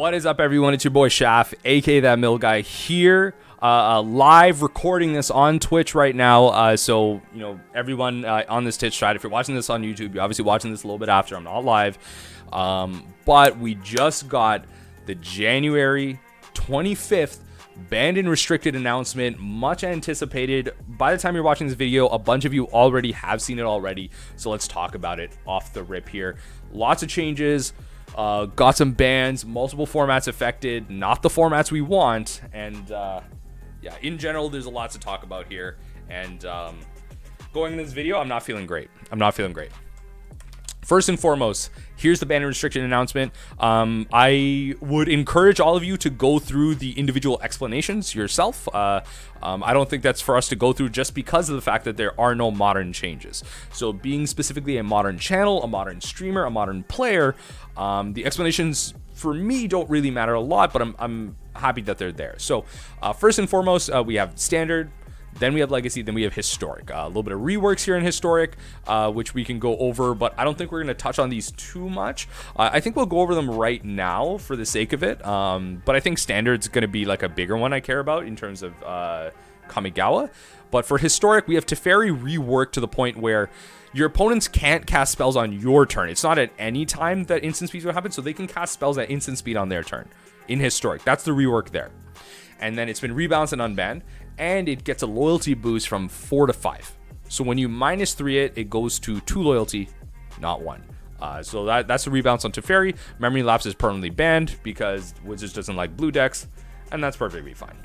What is up, everyone? It's your boy Shaf, aka That Mill Guy, here, live recording this on Twitch right now. So, you know, everyone on this Twitch chat, if you're watching this on YouTube, you're obviously watching this a little bit after. I'm not live. But we just got the January 25th banned and restricted announcement, much anticipated. By the time you're watching this video, a bunch of you already have seen it already. So let's talk about it off the rip here. Lots of changes. Got some bans, multiple formats affected, not the formats we want, and yeah, in general, there's a lot to talk about here. And going into this video, I'm not feeling great. First and foremost, here's the ban and restriction announcement. I would encourage all of you to go through the individual explanations yourself. I don't think that's for us to go through just because of the fact that there are no modern changes. So being specifically a modern channel, a modern streamer, a modern player, the explanations for me don't really matter a lot, but I'm happy that they're there. So first and foremost, we have standard. Then we have legacy, then we have historic. A little bit of reworks here in historic, which we can go over, but I don't think we're going to touch on these too much. I think we'll go over them right now for the sake of it. But I think standard's going to be like a bigger one I care about in terms of Kamigawa. But for historic, we have Teferi reworked to the point where your opponents can't cast spells on your turn. It's not at any time that instant speeds will happen, so they can cast spells at instant speed on their turn in historic. That's the rework there. And then it's been rebalanced and unbanned, and it gets a loyalty boost from 4 to 5. So when you -3 it, it goes to 2 loyalty, not 1. So that's the rebalance on Teferi. Memory Lapse is permanently banned because Wizards doesn't like blue decks, and that's perfectly fine.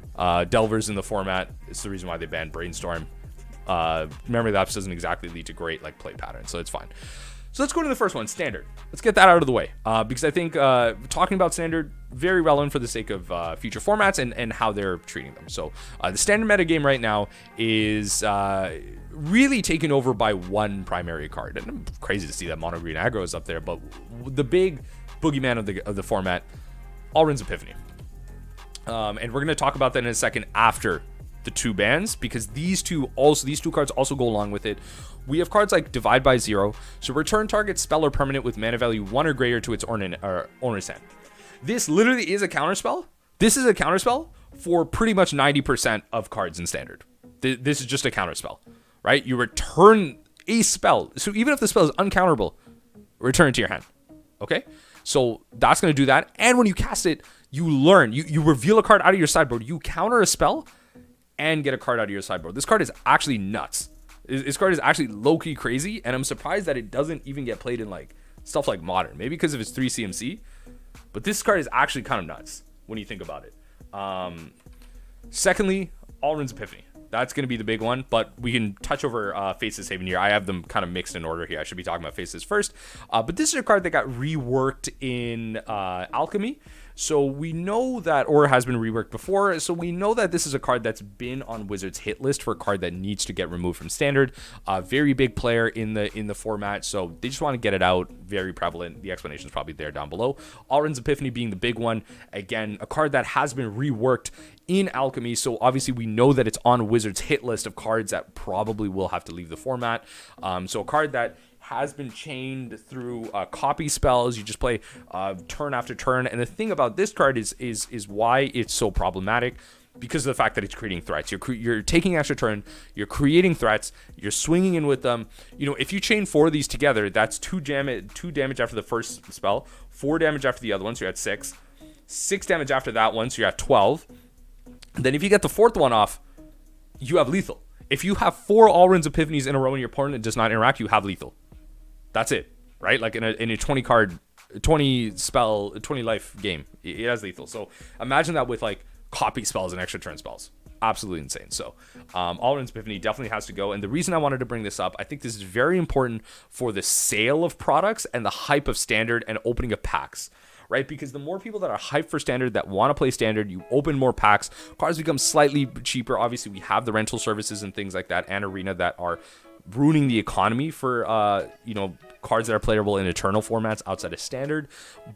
Delvers in the format, it's the reason why they banned Brainstorm. Memory Lapse doesn't exactly lead to great like play patterns, so it's fine. So let's go to the first one, standard. Let's get that out of the way, because I think talking about standard, very relevant for the sake of future formats and how they're treating them. So the standard meta game right now is really taken over by one primary card. And I'm crazy to see that Mono Green Aggro is up there, but the big boogeyman of the format, Alrund's Epiphany. And we're going to talk about that in a second after the two bans, because these two cards also go along with it. We have cards like Divide by 0, so return target spell or permanent with mana value 1 or greater to its owner's hand. This literally is a counterspell. This is a counterspell for pretty much 90% of cards in standard. This is just a counterspell, right? You return a spell, so even if the spell is uncounterable, return it to your hand. Okay, so that's going to do that. And when you cast it, you learn. You reveal a card out of your sideboard. You counter a spell and get a card out of your sideboard. This card is actually nuts. This card is actually low-key crazy, and I'm surprised that it doesn't even get played in like stuff like Modern. Maybe because of its 3 CMC, but this card is actually kind of nuts when you think about it. Secondly, Alrund's Epiphany. That's going to be the big one, but we can touch over Faces Haven here. I have them kind of mixed in order here. I should be talking about Faces first. But this is a card that got reworked in Alchemy. So we know that, or has been reworked before, so we know that this is a card that's been on Wizards' hit list for a card that needs to get removed from standard. Very big player in the format, so they just want to get it out. Very prevalent. The explanation is probably there down below. Alrund's Epiphany being the big one. Again, a card that has been reworked in Alchemy, so obviously we know that it's on Wizards' hit list of cards that probably will have to leave the format. So a card that has been chained through copy spells. You just play turn after turn. And the thing about this card is why it's so problematic, because of the fact that it's creating threats. You're taking extra turn, you're creating threats, you're swinging in with them. You know, if you chain 4 of these together, that's 2 damage after the first spell, 4 damage after the other one, so you're at 6. 6 damage after that one, so you're at 12. And then if you get the 4th one off, you have lethal. If you have 4 Alrund's Epiphanies in a row and your opponent does not interact, you have lethal. That's it, right? Like in a 20 card, 20 spell, 20 life game, it has lethal. So imagine that with like copy spells and extra turn spells. Absolutely insane. So Alrund's Epiphany definitely has to go. And the reason I wanted to bring this up, I think this is very important for the sale of products and the hype of standard and opening of packs. Right, because the more people that are hyped for standard, that want to play standard, you open more packs, cards become slightly cheaper. Obviously, we have the rental services and things like that, and Arena, that are ruining the economy for cards that are playable in Eternal formats outside of standard.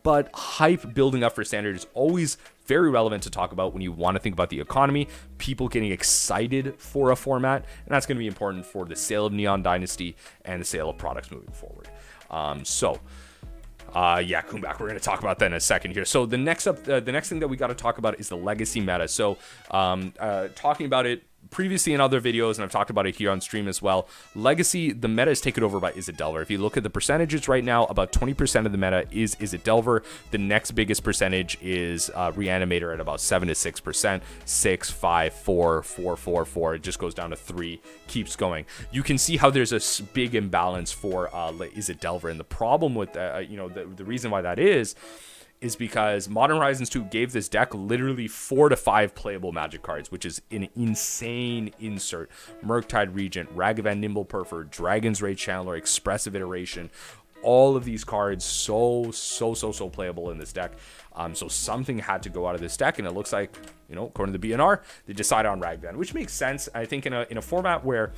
But hype building up for standard is always very relevant to talk about when you want to think about the economy, people getting excited for a format, and that's going to be important for the sale of Neon Dynasty and the sale of products moving forward. So Yeah, Kumbak. We're going to talk about that in a second here. So the next thing that we got to talk about is the legacy meta. So talking about it previously in other videos, and I've talked about it here on stream as well. Legacy, the meta is taken over by Izzet Delver. If you look at the percentages right now, about 20% of the meta is Izzet Delver. The next biggest percentage is Reanimator at about 7 to 6%. 6, 5, 4, 4, 4, 4. It just goes down to 3, keeps going. You can see how there's a big imbalance for Izzet Delver, and the problem with the reason why that is because Modern Horizons 2 gave this deck literally 4 to 5 playable Magic cards, which is an insane insert. Murktide Regent, Ragavan Nimble Perfer, Dragon's Rage Channeler, Expressive Iteration. All of these cards so playable in this deck. So something had to go out of this deck, and it looks like, according to the B&R, they decided on Ragavan, which makes sense. I think in a format where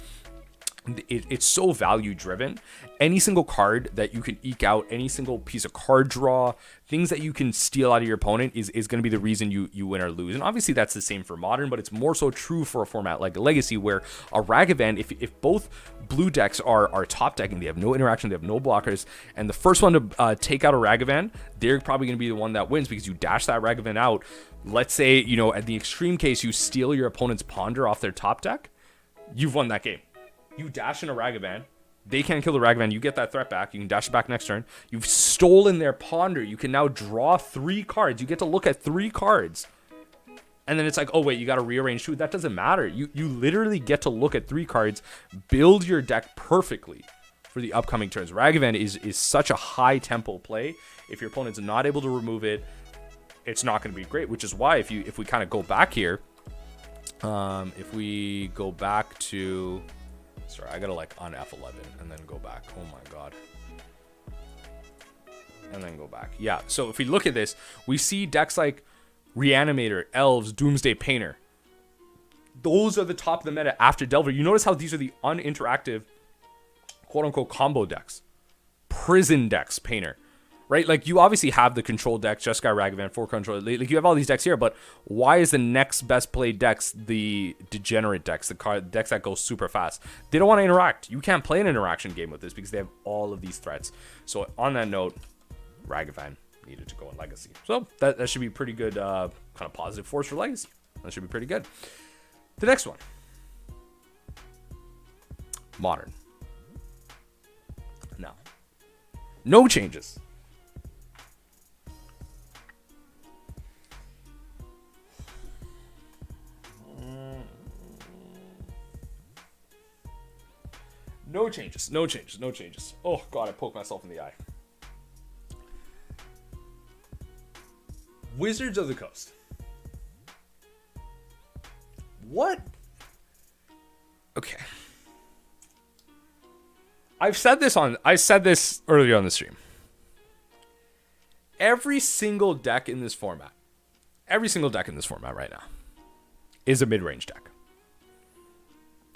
it's so value driven, any single card that you can eke out, any single piece of card draw, things that you can steal out of your opponent is going to be the reason you win or lose. And obviously that's the same for Modern, but it's more so true for a format like Legacy, where a Ragavan, if both blue decks are top decking, they have no interaction, they have no blockers, and the first one to take out a Ragavan, they're probably going to be the one that wins, because you dash that Ragavan out. Let's say, at the extreme case, you steal your opponent's Ponder off their top deck, you've won that game. You dash in a Ragavan, they can't kill the Ragavan, you get that threat back, you can dash it back next turn. You've stolen their Ponder, you can now draw 3 cards, you get to look at 3 cards. And then it's like, oh wait, you got to rearrange 2. That doesn't matter. You literally get to look at 3 cards, build your deck perfectly for the upcoming turns. Ragavan is such a high tempo play. If your opponent's not able to remove it, it's not going to be great, which is why if we kind of go back here, if we go back to... Sorry, I gotta on F11 and then go back. Oh my god. And then go back. Yeah, so if we look at this, we see decks like Reanimator, Elves, Doomsday Painter. Those are the top of the meta after Delver. You notice how these are the uninteractive, quote-unquote, combo decks. Prison decks, Painter. Right? Like, you obviously have the control deck, Just Guy Ragavan, 4 control. Like, you have all these decks here, but why is the next best played decks the degenerate decks, the decks that go super fast? They don't want to interact. You can't play an interaction game with this because they have all of these threats. So, on that note, Ragavan needed to go in Legacy. So, that should be pretty good, kind of positive force for Legacy. That should be pretty good. The next one. Modern. Now, no changes. No changes. Oh, God, I poked myself in the eye. Wizards of the Coast. What? Okay. I said this earlier on the stream. Every single deck in this format right now is a mid-range deck.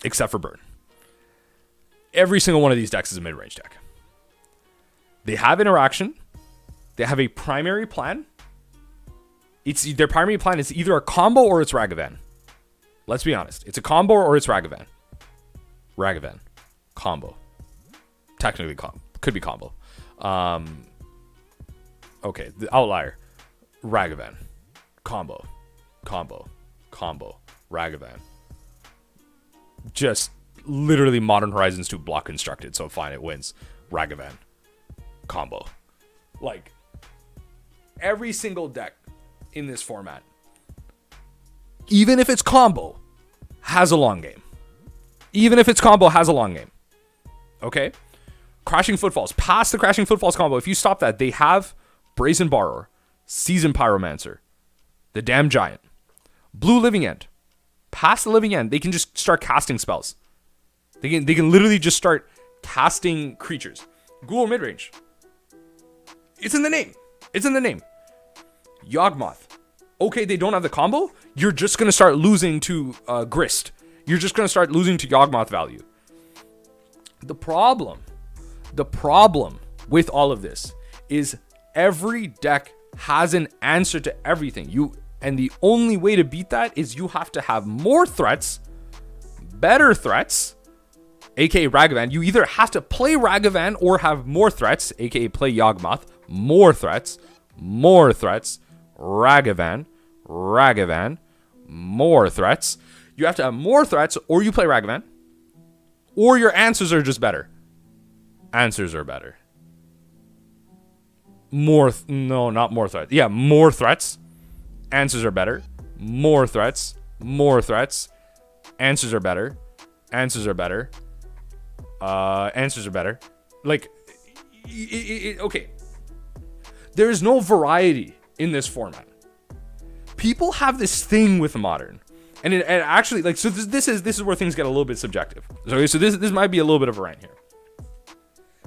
Except for Burn. Every single one of these decks is a mid-range deck. They have interaction. They have a primary plan. Their primary plan is either a combo or it's Ragavan. Let's be honest. It's a combo or it's Ragavan. Ragavan. Combo. Technically, could be combo. Okay, the outlier. Ragavan. Combo. Ragavan. Just literally Modern Horizons 2 block constructed, so fine, it wins. Ragavan. Combo. Like, every single deck in this format, even if it's combo, has a long game. Okay? Crashing Footfalls. Past the Crashing Footfalls combo, if you stop that, they have Brazen Borrower, Seasoned Pyromancer, the Damned Giant, Blue Living End. Past the Living End, they can just start casting spells. They can literally just start casting creatures. Ghoul midrange. It's in the name. Yawgmoth. Okay, they don't have the combo. You're just going to start losing to Grist. You're just going to start losing to Yawgmoth value. The problem with all of this is every deck has an answer to everything. And the only way to beat that is you have to have more threats, better threats, aka Ragavan. You either have to play Ragavan or have more threats, aka play Yawgmoth, more threats, more threats, Ragavan, Ragavan, more threats. You have to have more threats, or you play Ragavan, or your answers are just better. Answers are better. No, not more threats. Yeah, more threats. Answers are better. More threats. More threats. Answers are better. Answers are better. Answers are better. Like, okay. There is no variety in this format. People have this thing with Modern. And it actually, like, so this is where things get a little bit subjective. So this might be a little bit of a rant here.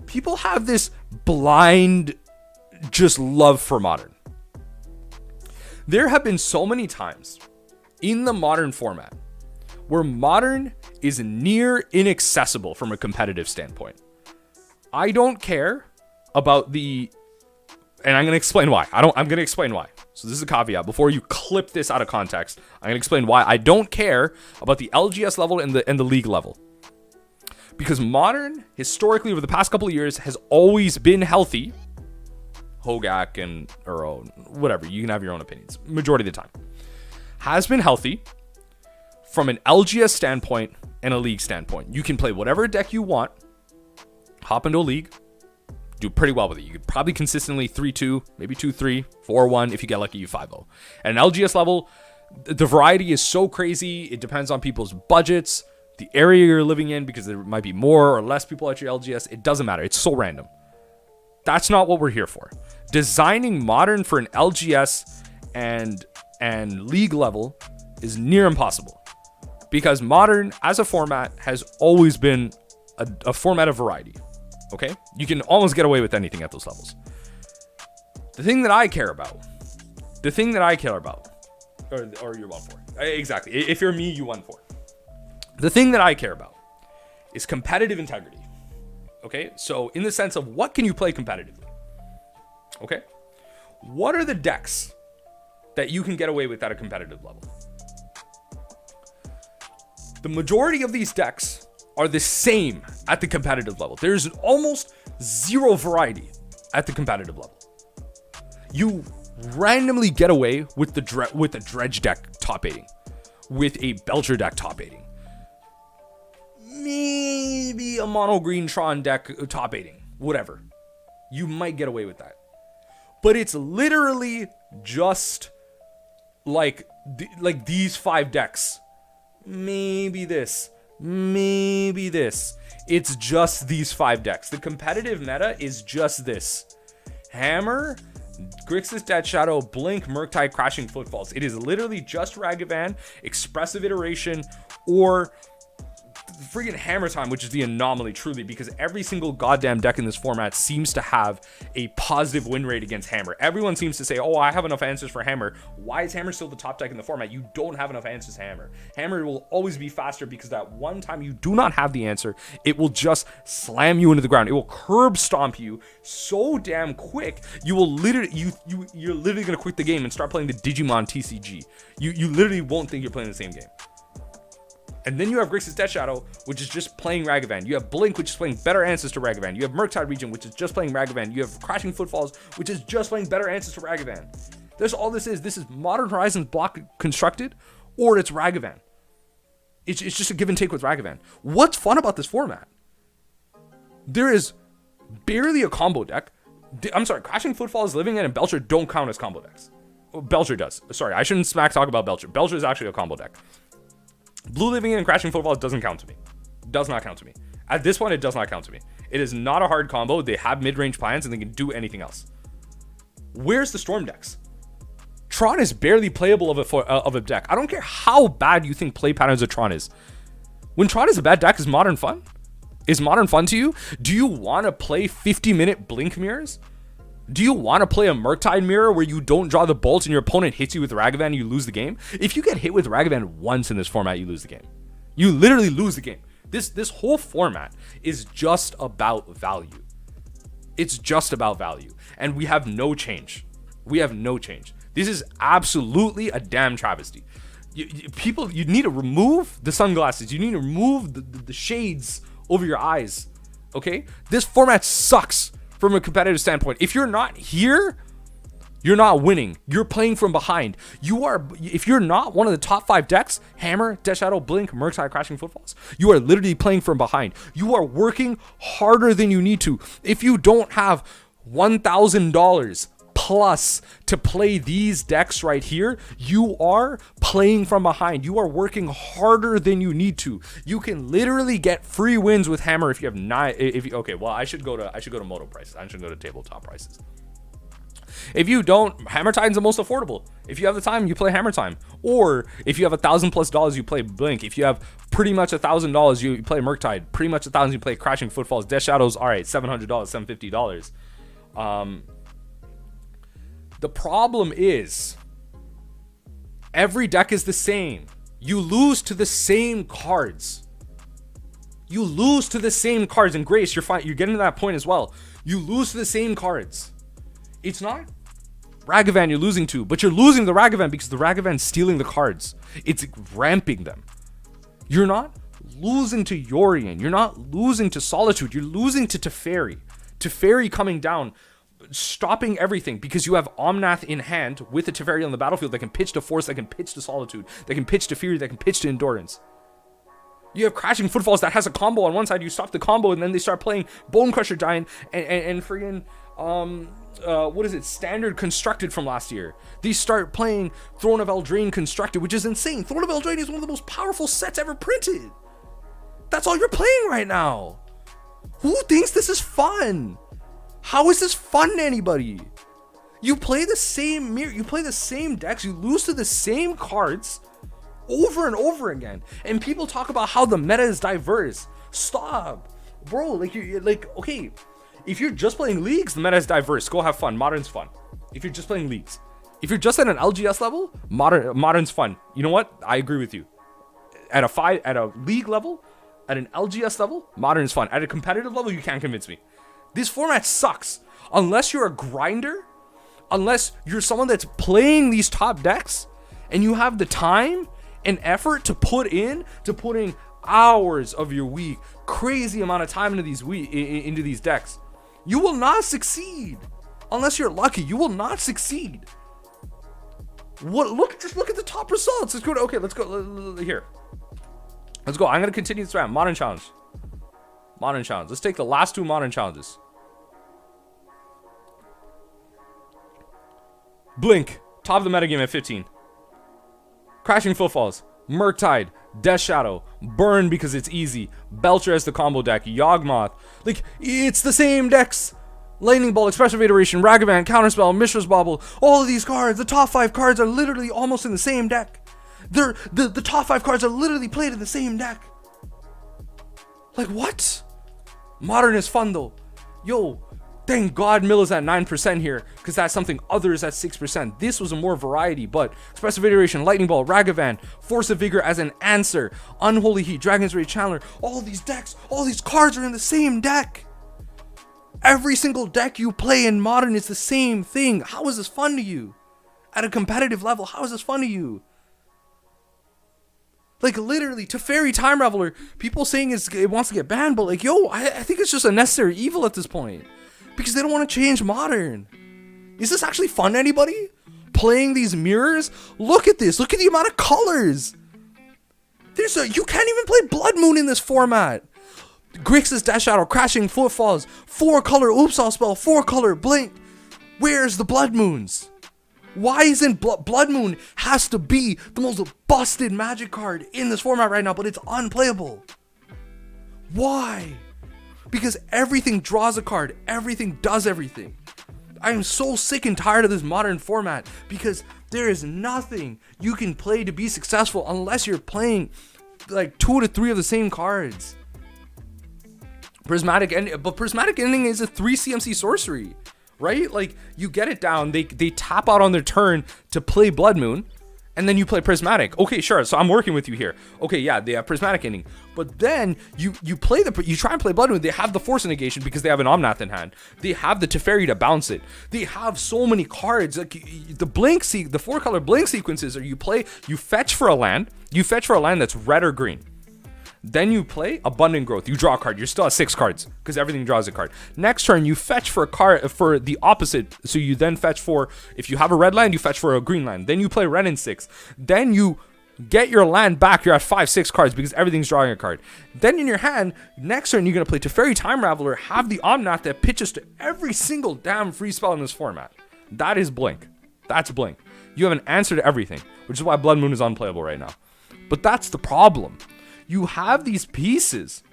People have this blind just love for Modern. There have been so many times in the Modern format where Modern is near inaccessible from a competitive standpoint. I don't care about the, and I'm going to explain why. I'm going to explain why. So this is a caveat. Before you clip this out of context, I'm going to explain why I don't care about the LGS level and the league level. Because Modern, historically, over the past couple of years, has always been healthy. Hogak and, or whatever, you can have your own opinions. Majority of the time. Has been healthy from an LGS standpoint and a league standpoint. You can play whatever deck you want, hop into a league, do pretty well with it. You could probably consistently 3-2, maybe 2-3, 4-1. If you get lucky, you 5-0. At an LGS level, the variety is so crazy. It depends on people's budgets, the area you're living in, because there might be more or less people at your LGS. It doesn't matter. It's so random. That's not what we're here for. Designing Modern for an LGS and league level is near impossible, because Modern as a format has always been a format of variety. Okay? You can almost get away with anything at those levels. The thing that I care about, or you're 1-4. Exactly. If you're me, you 1-4. The thing that I care about is competitive integrity. Okay? So in the sense of what can you play competitively? Okay? What are the decks that you can get away with at a competitive level? The majority of these decks are the same at the competitive level. There's almost zero variety at the competitive level. You randomly get away with the Dredge deck top 8ing, with a Belcher deck top 8ing, maybe a mono green Tron deck top 8ing, whatever. You might get away with that. But it's literally just like these 5 decks. Maybe this. It's just these 5 decks. The competitive meta is just this. Hammer, Grixis Death Shadow, Blink, Murktide, Crashing Footfalls. It is literally just Ragavan, Expressive Iteration, or friggin' Hammer Time, which is the anomaly, truly, because every single goddamn deck in this format seems to have a positive win rate against Hammer. Everyone seems to say, oh, I have enough answers for Hammer. Why is Hammer still the top deck in the format? You don't have enough answers to Hammer. Hammer will always be faster, because that one time you do not have the answer, it will just slam you into the ground. It will curb stomp you so damn quick, you will literally, you're literally going to quit the game and start playing the Digimon TCG. You literally won't think you're playing the same game. And then you have Grixis Death Shadow, which is just playing Ragavan. You have Blink, which is playing better answers to Ragavan. You have Murktide Region, which is just playing Ragavan. You have Crashing Footfalls, which is just playing better answers to Ragavan. That's all this is. This is Modern Horizons block constructed, or it's Ragavan. It's just a give and take with Ragavan. What's fun about this format? There is barely a combo deck. I'm sorry, Crashing Footfalls, Living End, and Belcher don't count as combo decks. Belcher does. Sorry, I shouldn't smack talk about Belcher. Belcher is actually a combo deck. Blue Living and Crashing Footfalls doesn't count to me. Does not count to me. At this point, it does not count to me. It is not a hard combo. They have mid-range plans and they can do anything else. Where's the Storm decks? Tron is barely playable of a deck. I don't care how bad you think play patterns of Tron is. When Tron is a bad deck, is Modern fun? Is Modern fun to you? Do you want to play 50-minute Blink mirrors? Do you want to play a Murktide mirror where you don't draw the bolts and your opponent hits you with Ragavan and you lose the game? If you get hit with Ragavan once in this format, you lose the game. You literally lose the game. This whole format is just about value. It's just about value. And we have no change. We have no change. This is absolutely a damn travesty. People, you need to remove the sunglasses. You need to remove the shades over your eyes. Okay? This format sucks. from a competitive standpoint. If you're not here, you're not winning. You're playing from behind. If you're not one of the top 5 decks, Hammer, Death Shadow, Blink, Murktide, Crashing Footfalls, you are literally playing from behind. You are working harder than you need to. If you don't have $1,000 plus to play these decks right here, you are playing from behind. You are working harder than you need to. You can literally get free wins with Hammer if you have 9. Okay, well, I should go to Moto prices. I should go to tabletop prices. If you don't, Hammer Time's the most affordable. If you have the time, you play Hammer Time. Or if you have $1,000+ you play Blink. If you have pretty much $1,000, you play Murktide. Pretty much $1,000, you play Crashing Footfalls. Death Shadows, all right, $700, $750. The problem is every deck is the same. You lose to the same cards. And Grace, you're fine. You're getting to that point as well. You lose to the same cards. It's not Ragavan you're losing to, but you're losing the Ragavan because the Ragavan's stealing the cards. It's ramping them. You're not losing to Yorion. You're not losing to Solitude. You're losing to Teferi. Teferi coming down, stopping everything because you have Omnath in hand with the Teferi on the battlefield that can pitch to Force, that can pitch to Solitude, that can pitch to Fury, that can pitch to Endurance. You have Crashing Footfalls that has a combo on one side. You stop the combo and then they start playing Bone Crusher Giant and friggin' what is it? Standard Constructed from last year. They start playing Throne of Eldraine Constructed, which is insane. Throne of Eldraine is one of the most powerful sets ever printed. That's all you're playing right now. Who thinks this is fun? How is this fun to anybody? You play the same mirror. You play the same decks. You lose to the same cards over and over again. And people talk about how the meta is diverse. Stop, bro. Okay. If you're just playing leagues, the meta is diverse. Go have fun. Modern's fun. If you're just playing leagues, if you're just at an LGS level, modern's fun. You know what? I agree with you. At a league level, at an LGS level, modern is fun. At a competitive level, you can't convince me. This format sucks. Unless you're a grinder, unless you're someone that's playing these top decks, and you have the time and effort to put in hours of your week, crazy amount of time into these decks. You will not succeed unless you're lucky. You will not succeed. Just look at the top results. Let's go here. Let's go. I'm gonna continue this round. Modern challenge. Let's take the last 2 modern challenges. Blink, top of the metagame at 15. Crashing Footfalls, Murktide, Death Shadow, Burn because it's easy, Belcher as the combo deck, Yawgmoth. It's the same decks. Lightning Bolt, Expressive Iteration, Ragavan, Counterspell, Mishra's Bauble. All of these cards, the top 5 cards are literally almost in the same deck. The top 5 cards are literally played in the same deck. What? Modern is fun though. Yo, thank God Mill is at 9% here, because that's something others at 6%. This was a more variety, but Expressive Iteration, Lightning Ball, Ragavan, Force of Vigor as an answer, Unholy Heat, Dragon's Rage Chandler. All these decks, all these cards are in the same deck. Every single deck you play in Modern is the same thing. How is this fun to you? At a competitive level, how is this fun to you? Literally, Teferi Time Raveler, people saying it wants to get banned, but I think it's just a necessary evil at this point. Because they don't want to change Modern. Is this actually fun to anybody? Playing these mirrors? Look at this. Look at the amount of colors. You can't even play Blood Moon in this format. Grixis Death Shadow, Crashing Footfalls, 4-color Oopsal spell, 4-color Blink. Where's the Blood Moons? Why isn't Blood Moon has to be the most busted Magic card in this format right now, but it's unplayable? Why? Because everything draws a card, everything does everything. I am so sick and tired of this Modern format because there is nothing you can play to be successful unless you're playing 2 to 3 of the same cards. Prismatic Ending is a 3 CMC sorcery, right? You get it down, they tap out on their turn to play Blood Moon, and then you play Prismatic. Okay, sure. So I'm working with you here. Okay, yeah, they have Prismatic Ending, but then you try and play Blood Moon. They have the Force negation because they have an Omnath in hand. They have the Teferi to bounce it. They have so many cards. The 4-color Blink sequences are you fetch for a land. You fetch for a land that's red or green. Then you play Abundant Growth. You draw a card. You're still at 6 cards because everything draws a card. Next turn, you fetch for a card for the opposite. So you then fetch for, if you have a red land, you fetch for a green land. Then you play Rant in 6. Then you get your land back. You're at 5-6 cards because everything's drawing a card. Then in your hand, next turn, you're going to play Teferi Time Raveler, have the Omnath that pitches to every single damn free spell in this format. That is Blink. That's Blink. You have an answer to everything, which is why Blood Moon is unplayable right now. But that's the problem. You have these pieces.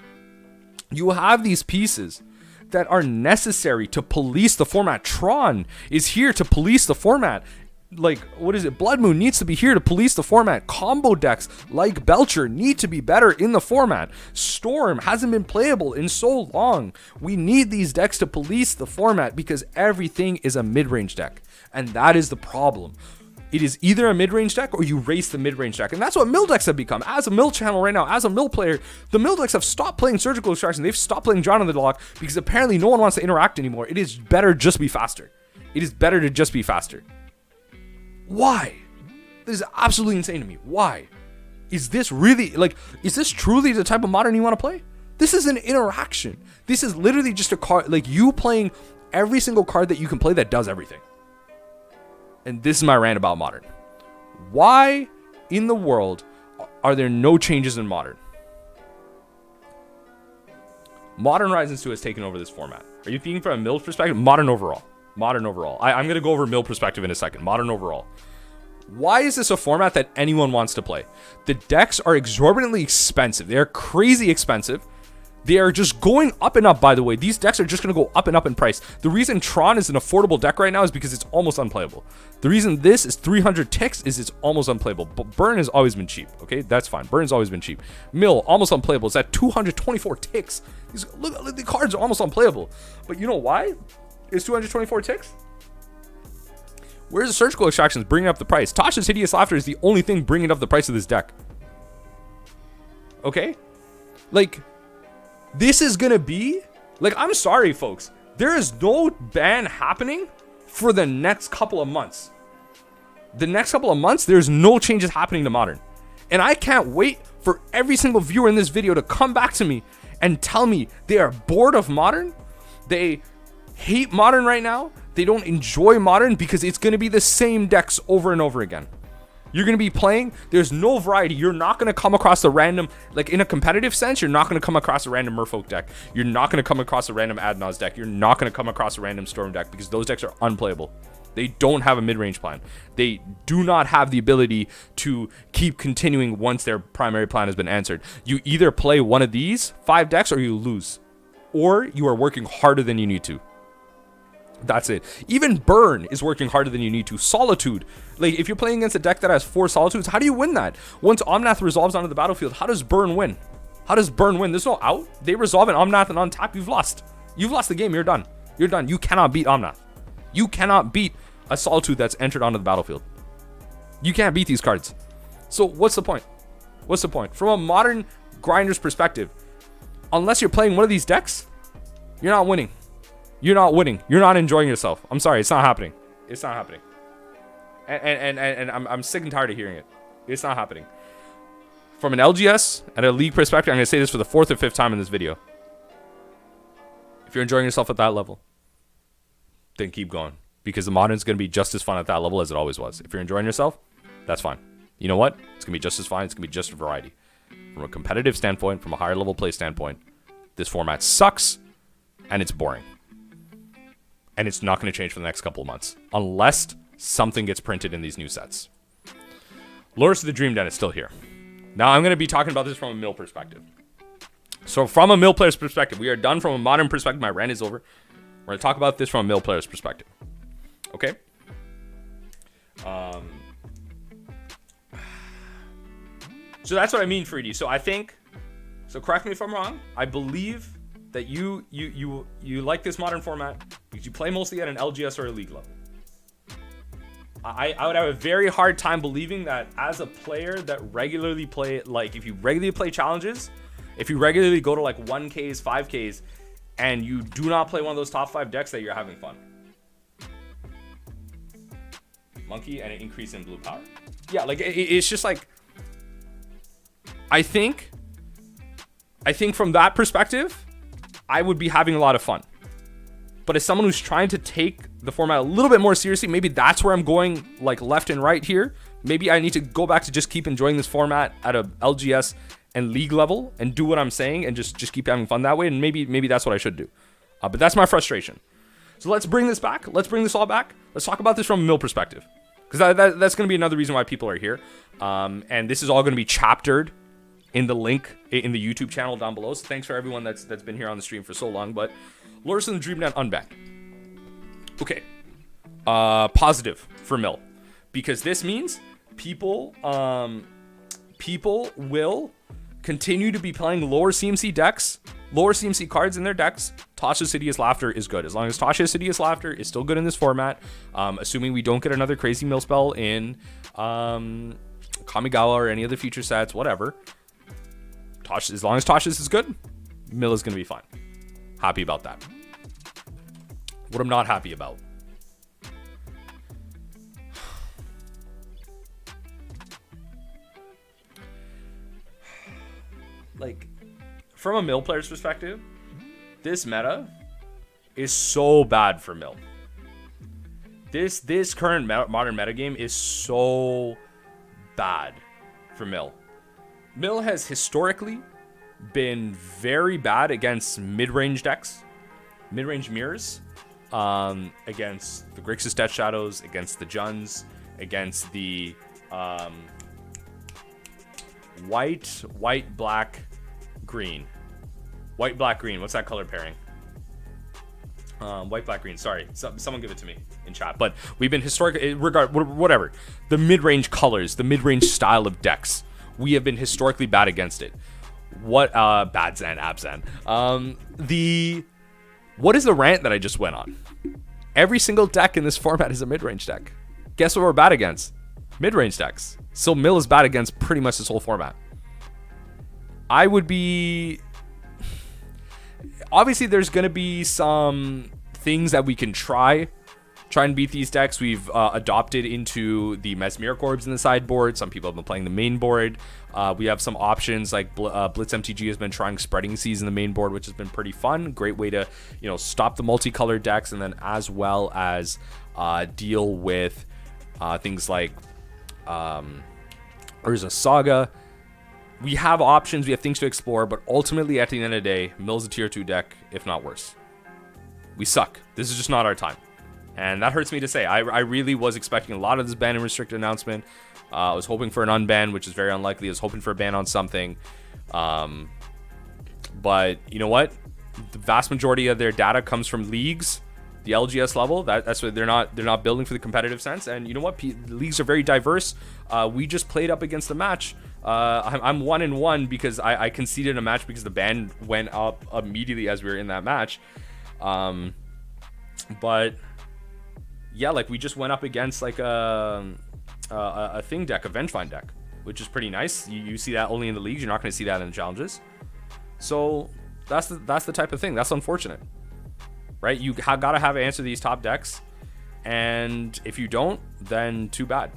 That are necessary to police the format. Tron is here to police the format. Like, what is it? Blood Moon needs to be here to police the format. Combo decks like Belcher need to be better in the format. Storm hasn't been playable in so long. We need these decks to police the format because everything is a mid-range deck. And that is the problem. It is either a mid-range deck or you race the mid-range deck. And that's what mill decks have become. As a mill channel right now, as a mill player, the mill decks have stopped playing Surgical Extraction. They've stopped playing Drown in the Lock because apparently no one wants to interact anymore. It is better just be faster. It is better to just be faster. Why? This is absolutely insane to me. Why? Is this really, is this truly the type of Modern you want to play? This is an interaction. This is literally just a card, like you playing every single card that you can play that does everything. And this is my rant about Modern. Why in the world are there no changes in Modern? Modern Horizons 2 has taken over this format. Are you thinking from a mill perspective? Modern overall. Modern overall. I'm going to go over mill perspective in a second. Modern overall. Why is this a format that anyone wants to play? The decks are exorbitantly expensive. They are crazy expensive. They are just going up and up, by the way. These decks are just going to go up and up in price. The reason Tron is an affordable deck right now is because it's almost unplayable. The reason this is 300 ticks is it's almost unplayable. But Burn has always been cheap, okay? That's fine. Burn's always been cheap. Mill, almost unplayable. It's at 224 ticks. Look, the cards are almost unplayable. But you know why? It's 224 ticks? Where's the Surgical Extractions bringing up the price? Tasha's Hideous Laughter is the only thing bringing up the price of this deck. Okay? Like, this is gonna be... Like, I'm sorry, folks. There is no ban happening for the next couple of months. The next couple of months, there's no changes happening to Modern. And I can't wait for every single viewer in this video to come back to me and tell me they are bored of Modern. They hate Modern right now. They don't enjoy Modern because it's going to be the same decks over and over again. You're going to be playing. There's no variety. You're not going to come across a random, like in a competitive sense, you're not going to come across a random Merfolk deck. You're not going to come across a random Adnaz deck. You're not going to come across a random Storm deck because those decks are unplayable. They don't have a mid-range plan. They do not have the ability to keep continuing once their primary plan has been answered. You either play one of these 5 decks or you lose. Or you are working harder than you need to. That's it. Even Burn is working harder than you need to. Solitude. Like, if you're playing against a deck that has 4 Solitudes, how do you win that? Once Omnath resolves onto the battlefield, how does Burn win? How does Burn win? There's no out. They resolve an Omnath and on tap, you've lost. You've lost the game. You're done. You're done. You cannot beat Omnath. You cannot beat a Solitude that's entered onto the battlefield. You can't beat these cards. So what's the point? What's the point? From a Modern grinder's perspective, unless you're playing one of these decks, you're not winning. You're not winning. You're not enjoying yourself. I'm sorry. It's not happening. It's not happening. And I'm sick and tired of hearing it. It's not happening. From an LGS and a league perspective, I'm going to say this for the 4th or 5th time in this video. If you're enjoying yourself at that level, then keep going. Because the Modern's going to be just as fun at that level as it always was. If you're enjoying yourself, that's fine. You know what? It's going to be just as fine. It's going to be just a variety. From a competitive standpoint, from a higher level play standpoint, this format sucks and it's boring. And it's not going to change for the next couple of months. Unless something gets printed in these new sets. Lures to the Dream Den is still here. Now I'm going to be talking about this from a mill perspective. So from a mill player's perspective, we are done from a Modern perspective. My rant is over. We're going to talk about this from a mill player's perspective. Okay? So that's what I mean, Freedy. So I think, so correct me if I'm wrong, I believe that you like this Modern format because you play mostly at an LGS or a league level. I would have a very hard time believing that as a player that regularly play, like if you regularly play challenges, if you regularly go to like 1Ks, 5Ks, and you do not play one of those top 5 decks, that you're having fun. Monkey and an increase in blue power. Yeah, like it's just like, I think I think from that perspective, I would be having a lot of fun. But as someone who's trying to take the format a little bit more seriously, maybe that's where I'm going like left and right here. Maybe I need to go back to just keep enjoying this format at a LGS and league level and do what I'm saying and just keep having fun that way. And maybe that's what I should do. But that's my frustration. So let's bring this back. Let's bring this all back. Let's talk about this from a mill perspective. Because that's going to be another reason why people are here. And this is all going to be chaptered in the link in the YouTube channel down below. So thanks for everyone that's been here on the stream for so long. But Loris and the DreamNet unbanned. Okay. Positive for mill. Because this means people will continue to be playing lower CMC decks, lower CMC cards in their decks. Tasha's Hideous Laughter is good. As long as Tasha's Hideous Laughter is still good in this format, assuming we don't get another crazy mill spell in Kamigawa or any other future sets, whatever. As long as Tasha's is good, mill is going to be fine. Happy about that. What I'm not happy about. Like, from a mill player's perspective, this meta is so bad for mill. This current modern metagame is so bad for mill. Mill has historically been very bad against mid-range decks, mid-range mirrors, against the Grixis Death Shadows, against the Juns, against the white, black, green. White, black, green. What's that color pairing? White, black, green. Sorry. Someone give it to me in chat. But we've been historically, whatever. The mid-range colors, the mid-range style of decks. We have been historically bad against it. What, Badzan, Abzan. What is the rant that I just went on? Every single deck in this format is a mid-range deck. Guess what we're bad against? Mid-range decks. So mill is bad against pretty much this whole format. I would be... Obviously, there's going to be some things that we can try and beat these decks. We've adopted into the Mesmeric Orbs in the sideboard. Some people have been playing the main board. We have some options like Blitz MTG has been trying Spreading Seas in the main board, which has been pretty fun. Great way to, stop the multicolored decks, and then as well as deal with things like Urza Saga. We have options, we have things to explore, but ultimately at the end of the day, mill's a tier 2 deck, if not worse. We suck. This is just not our time. And that hurts me to say. I really was expecting a lot of this ban and restrict announcement. I was hoping for an unban, which is very unlikely. I was hoping for a ban on something. But you know what? The vast majority of their data comes from leagues, the LGS level. That's what they're not building for the competitive sense. And you know what? Leagues are very diverse. We just played up against the match. I'm 1-1 because I conceded a match because the ban went up immediately as we were in that match. But yeah, like we just went up against like a thing deck, a Vengevine deck, which is pretty nice. You see that only in the leagues. You're not going to see that in the challenges. So that's the type of thing. That's unfortunate, right? You got to have an answer to these top decks, and if you don't, then too bad.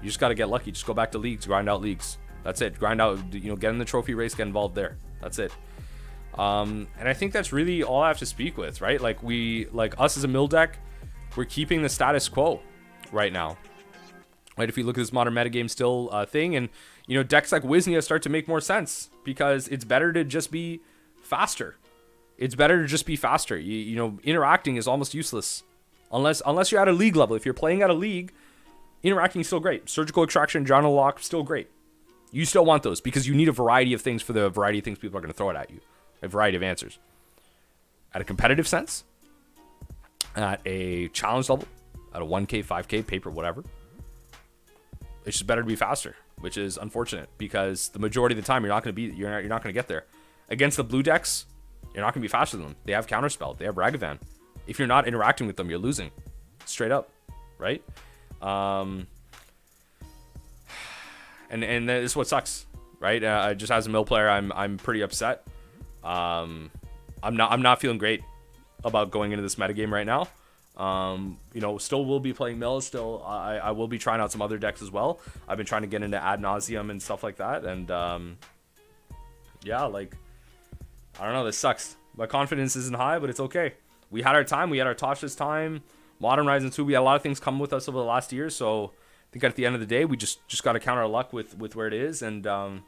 You just got to get lucky. Just go back to leagues, grind out leagues. That's it. Grind out, get in the trophy race, get involved there. That's it. And I think that's really all I have to speak with, right? Like us as a mill deck, we're keeping the status quo right now. Right? If you look at this modern metagame still thing, and decks like Wisnia start to make more sense because it's better to just be faster. It's better to just be faster. Interacting is almost useless unless you're at a league level. If you're playing at a league, interacting is still great. Surgical Extraction, Journal Lock, still great. You still want those because you need a variety of things for the variety of things people are going to throw it at you. A variety of answers. At a competitive sense, at a challenge level, at a 1K, 5K, paper, whatever, it's just better to be faster, which is unfortunate because the majority of the time you're not going to get there. Against the blue decks, you're not going to be faster than them. They have Counterspell. They have Ragavan. If you're not interacting with them, you're losing. Straight up, right? And this is what sucks, right? Just as a mill player, I'm pretty upset. I'm not feeling great about going into this metagame right now. Still will be playing mill. Still, I will be trying out some other decks as well. I've been trying to get into Ad Nauseam and stuff like that. And yeah, like I don't know. This sucks. My confidence isn't high, but it's okay. We had our time. We had our Tasha's time. Modern Horizon 2. We had a lot of things come with us over the last year. So I think at the end of the day, we just got to count our luck with where it is. And we got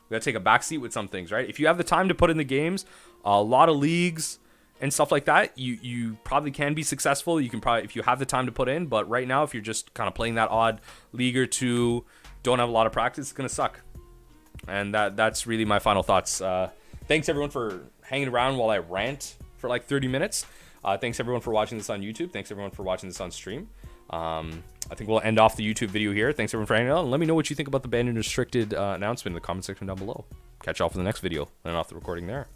to take a backseat with some things, right? If you have the time to put in the games, a lot of leagues and stuff like that, you probably can be successful. You can probably, if you have the time to put in. But right now, if you're just kind of playing that odd league or two, don't have a lot of practice, it's going to suck. And that's really my final thoughts. Thanks, everyone, for hanging around while I rant for like 30 minutes. Thanks, everyone, for watching this on YouTube. Thanks, everyone, for watching this on stream. I think we'll end off the YouTube video here. Thanks, everyone, for hanging out. And let me know what you think about the banned and restricted announcement in the comment section down below. Catch y'all for the next video and off the recording there.